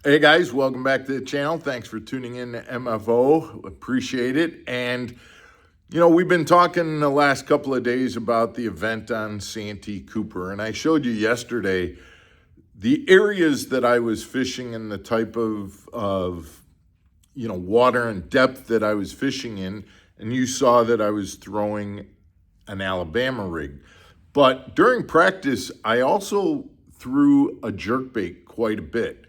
Hey guys, welcome back to the channel. Thanks for tuning in to MFO. Appreciate it. And we've been talking the last couple of days about the event on Santee Cooper, and I showed you yesterday the areas that I was fishing and the type of water and depth that I was fishing in, and you saw that I was throwing an Alabama rig. But during practice, I also threw a jerkbait quite a bit.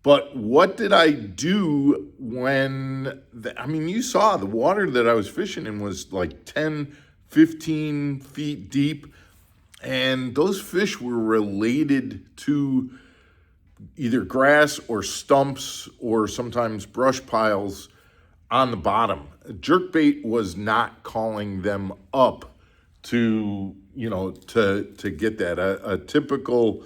But what did I do when, you saw the water that I was fishing in was like 10, 15 feet deep. And those fish were related to either grass or stumps or sometimes brush piles on the bottom. Jerkbait was not calling them up to get that. A typical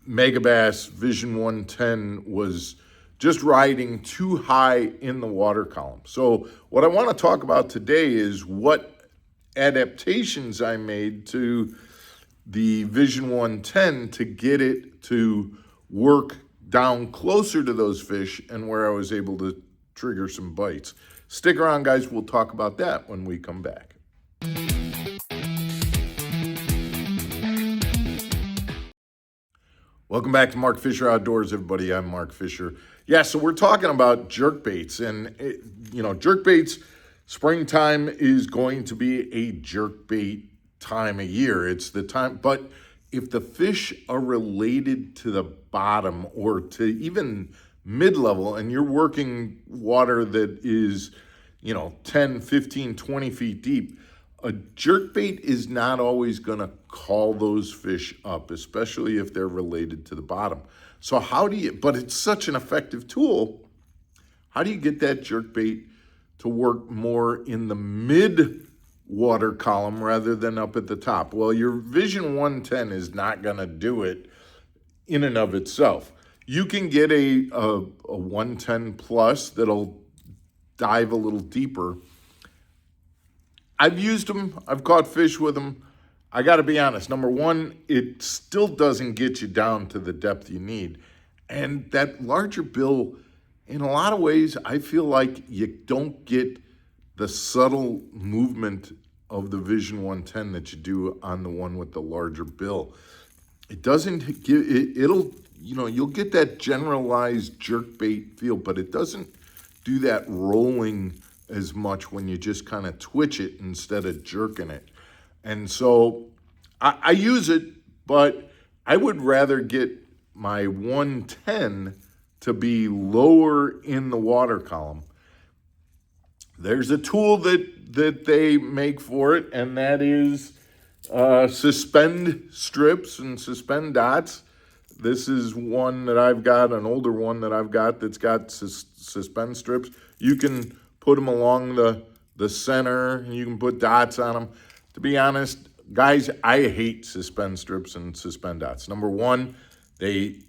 Megabass Vision 110 was just riding too high in the water column. So what I want to talk about today is what adaptations I made to the Vision 110 to get it to work down closer to those fish and where I was able to trigger some bites. Stick around, guys. We'll talk about that when we come back. Welcome back to Mark Fisher Outdoors, everybody. I'm Mark Fisher. Yeah, so we're talking about jerkbaits, and jerkbaits. Springtime is going to be a jerkbait time of year. It's the time, but if the fish are related to the bottom or to even mid-level, and you're working water that is 10, 15, 20 feet deep, a jerkbait is not always going to call those fish up, especially if they're related to the bottom. So but it's such an effective tool. How do you get that jerkbait to work more in the mid water column rather than up at the top? Well, your Vision 110 is not going to do it in and of itself. You can get a 110 plus that'll dive a little deeper. I've used them. I've caught fish with them. I got to be honest. Number one, it still doesn't get you down to the depth you need. And that larger bill, in a lot of ways, I feel like you don't get the subtle movement of the Vision 110 that you do on the one with the larger bill. It doesn't give it, you'll get that generalized jerkbait feel, but it doesn't do that rolling as much when you just kind of twitch it instead of jerking it. And so I use it, but I would rather get my 110 to be lower in the water column. There's a tool that they make for it, and that is suspend strips and suspend dots. This is one that I've got, an older one that I've got that's got suspend strips. You can put them along the center, and you can put dots on them. To be honest, guys, I hate suspend strips and suspend dots. Number one, they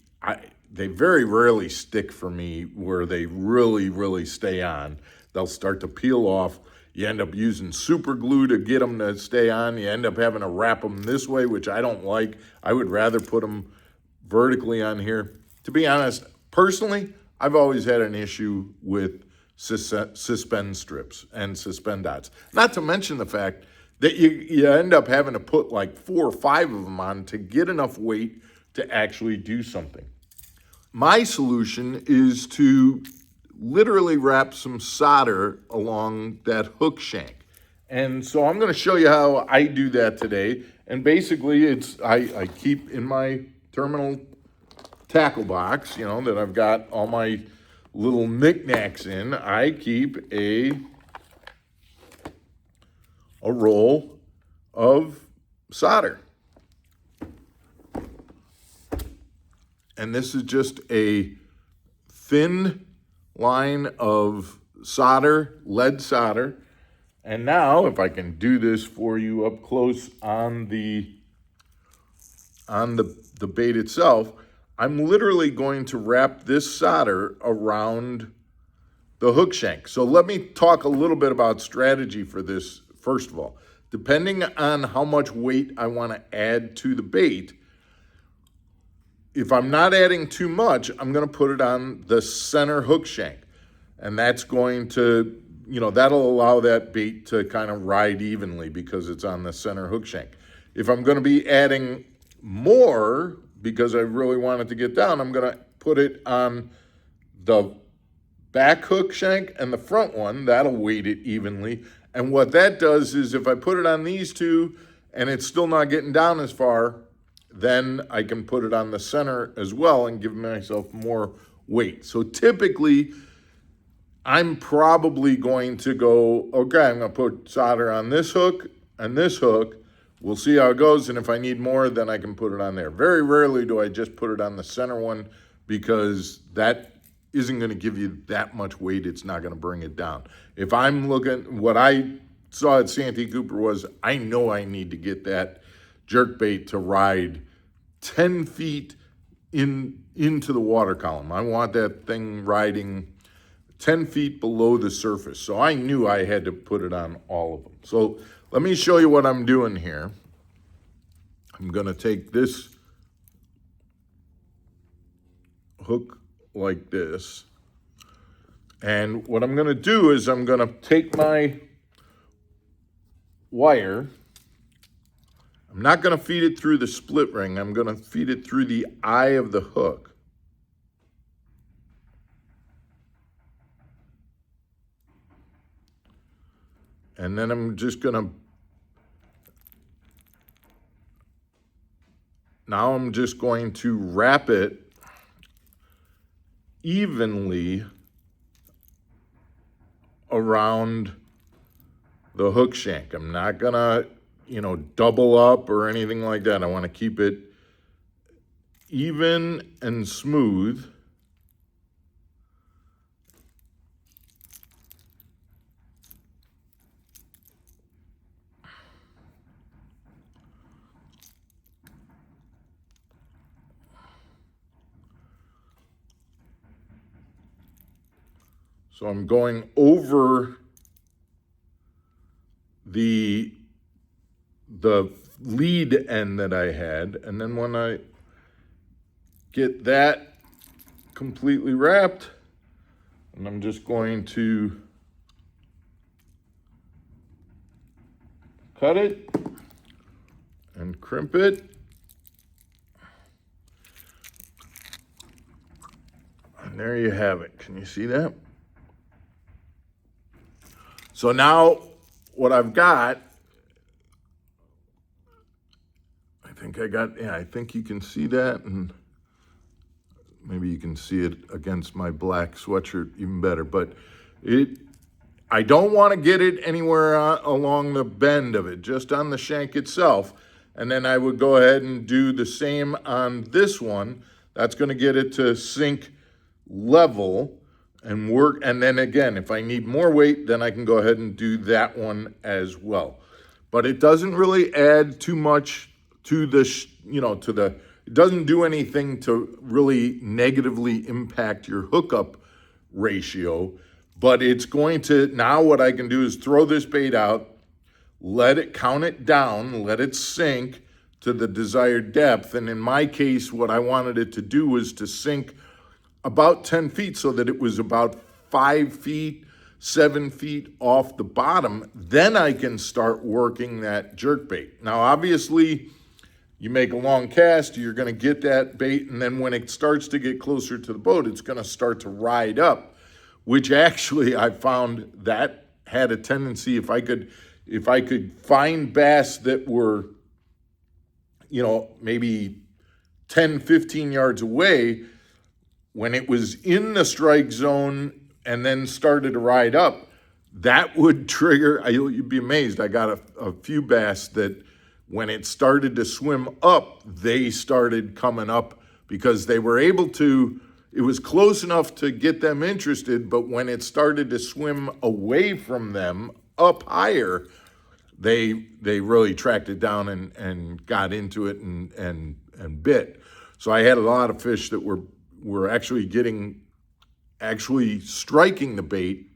very rarely stick for me where they really, really stay on. They'll start to peel off. You end up using super glue to get them to stay on. You end up having to wrap them this way, which I don't like. I would rather put them vertically on here. To be honest, personally, I've always had an issue with suspend strips and suspend dots. Not to mention the fact that you end up having to put like 4 or 5 of them on to get enough weight to actually do something. My solution is to literally wrap some solder along that hook shank. And so I'm going to show you how I do that today. And basically I keep in my terminal tackle box, that I've got all my little knickknacks in, I keep a roll of solder. And this is just a thin line of solder, lead solder. And now, if I can do this for you up close on the bait itself, I'm literally going to wrap this solder around the hook shank. So let me talk a little bit about strategy for this. First of all, depending on how much weight I want to add to the bait, if I'm not adding too much, I'm going to put it on the center hook shank. And that's going to, that'll allow that bait to kind of ride evenly because it's on the center hook shank. If I'm going to be adding more, because I really want it to get down, I'm going to put it on the back hook shank and the front one. That'll weight it evenly. And what that does is if I put it on these two and it's still not getting down as far, then I can put it on the center as well and give myself more weight. So typically, I'm probably going to go, okay, I'm going to put solder on this hook and this hook. We'll see how it goes, and if I need more, then I can put it on there. Very rarely do I just put it on the center one because that isn't going to give you that much weight. It's not going to bring it down. If I'm looking, what I saw at Santee Cooper was I know I need to get that jerk bait to ride 10 feet into the water column. I want that thing riding 10 feet below the surface. So I knew I had to put it on all of them. So let me show you what I'm doing here. I'm going to take this hook like this. And what I'm going to do is I'm going to take my wire. I'm not going to feed it through the split ring. I'm going to feed it through the eye of the hook. And then I'm just going to, now I'm just going to wrap it evenly around the hook shank. I'm not going to, double up or anything like that. I want to keep it even and smooth. So I'm going over the lead end that I had, and then when I get that completely wrapped, and I'm just going to cut it and crimp it. And there you have it. Can you see that? So now what I've got, I think you can see that, and maybe you can see it against my black sweatshirt even better, but I don't want to get it anywhere along the bend of it, just on the shank itself. And then I would go ahead and do the same on this one. That's going to get it to sink level and work. And then again, if I need more weight, then I can go ahead and do that one as well. But it doesn't really add too much to it doesn't do anything to really negatively impact your hookup ratio. But it's going to, now what I can do is throw this bait out, let it count it down, let it sink to the desired depth. And in my case, what I wanted it to do was to sink about 10 feet so that it was about 5 feet, 7 feet off the bottom. Then I can start working that jerk bait. Now, obviously, you make a long cast, you're going to get that bait, and then when it starts to get closer to the boat, it's going to start to ride up, which actually I found that had a tendency, if I could find bass that were, maybe 10, 15 yards away, when it was in the strike zone and then started to ride up, that would trigger, you'd be amazed, I got a few bass that when it started to swim up, they started coming up because they were able to, it was close enough to get them interested, but when it started to swim away from them up higher, they really tracked it down and got into it and bit. So I had a lot of fish that were actually striking the bait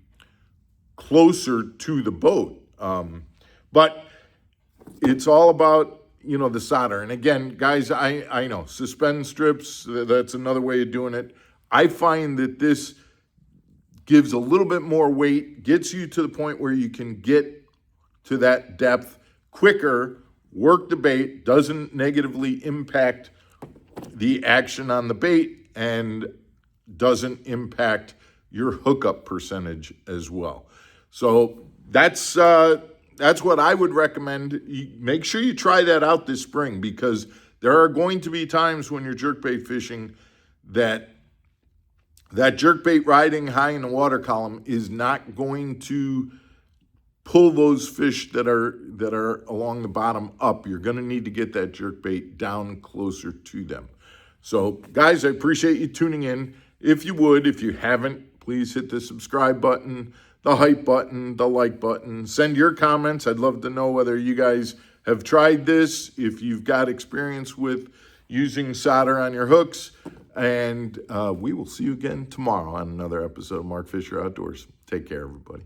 closer to the boat. But it's all about, the solder. And again, guys, I know suspend strips, that's another way of doing it. I find that this gives a little bit more weight, gets you to the point where you can get to that depth quicker, work the bait, doesn't negatively impact the action on the bait, and doesn't impact your hookup percentage as well. So that's what I would recommend. Make sure you try that out this spring, because there are going to be times when you're jerkbait fishing that jerkbait riding high in the water column is not going to pull those fish that are along the bottom up. You're going to need to get that jerkbait down closer to them. So, guys, I appreciate you tuning in. If you haven't, please hit the subscribe button, the hype button, the like button. Send your comments. I'd love to know whether you guys have tried this, if you've got experience with using solder on your hooks. And we will see you again tomorrow on another episode of Mark Fisher Outdoors. Take care, everybody.